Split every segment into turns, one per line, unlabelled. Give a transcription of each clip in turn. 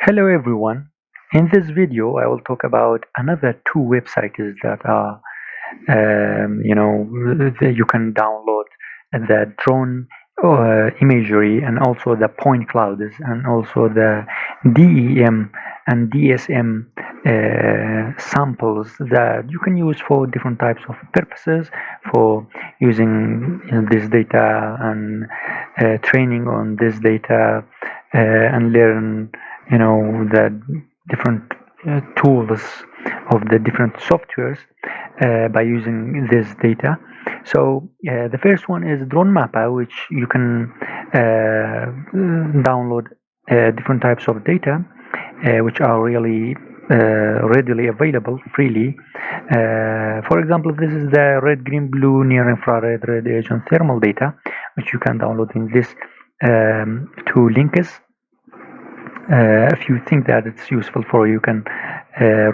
Hello everyone. In this video, I will talk about another two websites that are, you can download the drone imagery and also the point clouds and also the DEM and DSM samples that you can use for different types of purposes for using this data and training on this data and learn the different tools of the different softwares by using this data. So the first one is drone mapper, which you can download different types of data which are really readily available freely. For example, this is the red, green, blue, near infrared, radiation thermal data, which you can download in this two links. If you think that it's useful for you, you can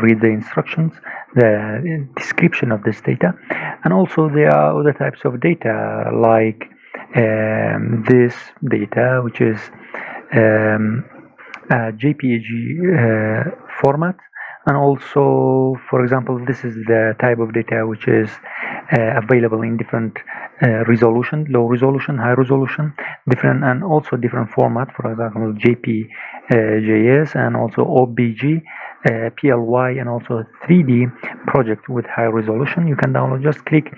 read the instructions, the description of this data, and also there are other types of data like this data, which is a JPEG format, and also, for example, this is the type of data which is available in different resolution, low resolution, high resolution, different, and also different format. For example, JPJS and also OBJ, PLY, and also 3D project with high resolution. You can download. Just click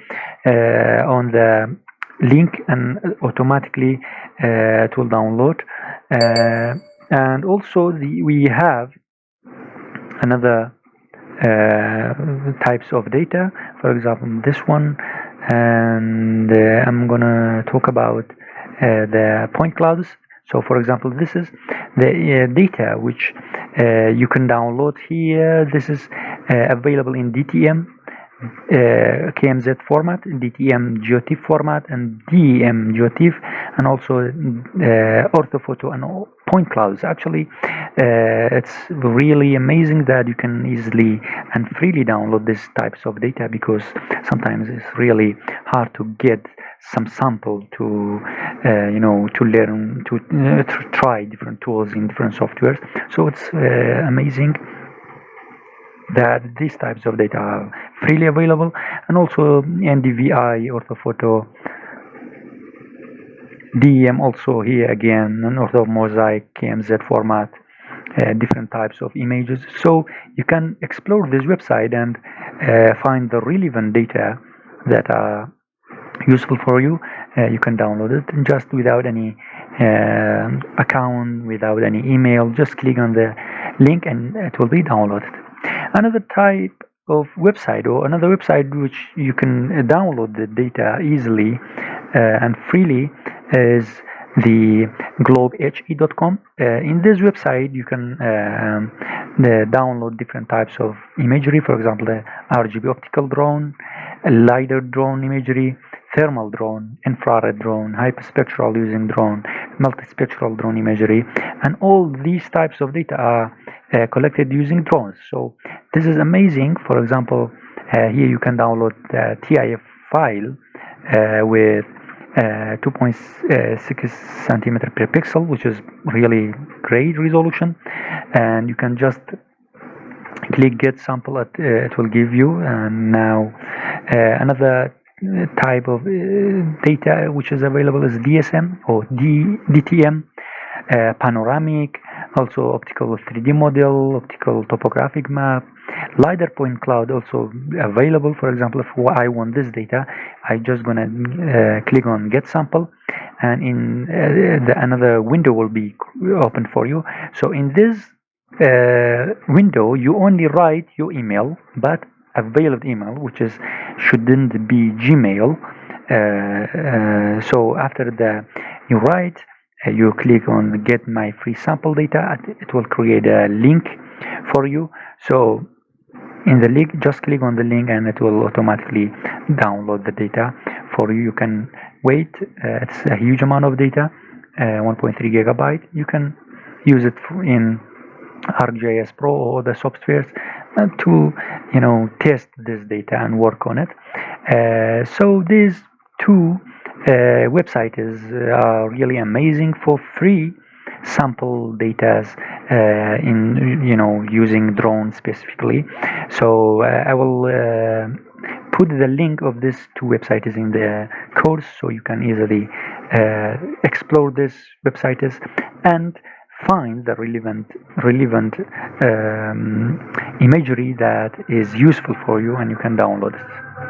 on the link and automatically it will download. And also we have another types of data, for example this one, and I'm gonna talk about the point clouds. So for example, this is the data which you can download here. This is available in DTM, KMZ format, DTM GeoTIFF format, and DEM GeoTIFF, and also orthophoto and point clouds. Actually, it's really amazing that you can easily and freely download these types of data, because sometimes it's really hard to get some sample to to learn to try different tools in different softwares. So it's amazing that these types of data are freely available, and also NDVI, orthophoto, DEM also here again, and ortho mosaic, KMZ format, different types of images. So you can explore this website and find the relevant data that are useful for you. You can download it just without any account, without any email. Just click on the link and it will be downloaded. Another type of website, or another website which you can download the data easily and freely, is the globehe.com. In this website you can download different types of imagery. For example, the RGB optical drone, LiDAR drone imagery, thermal drone, infrared drone, hyperspectral using drone, multispectral drone imagery, and all these types of data are collected using drones. So this is amazing. For example, here you can download the TIF file with 2.6 centimeter per pixel, which is really great resolution, and you can just click get sample. It will give you. And now another type of data which is available is DSM or DTM, panoramic, also optical 3D model, optical topographic map, LiDAR point cloud also available. For example, if I want this data, I just gonna click on get sample, and in another window will be open for you. So in this window you only write your email, but a valid email, which is shouldn't be Gmail. So after you write, you click on get my free sample data. It will create a link for you. So in the link, just click on the link and it will automatically download the data for you. You can wait. It's a huge amount of data, 1.3 gigabyte. You can use it in ArcGIS Pro or the softwares to test this data and work on it. So these two websites are really amazing for free sample data in using drones specifically. So I will put the link of these two websites in the course, so you can easily explore these websites and find the relevant imagery that is useful for you, and you can download it.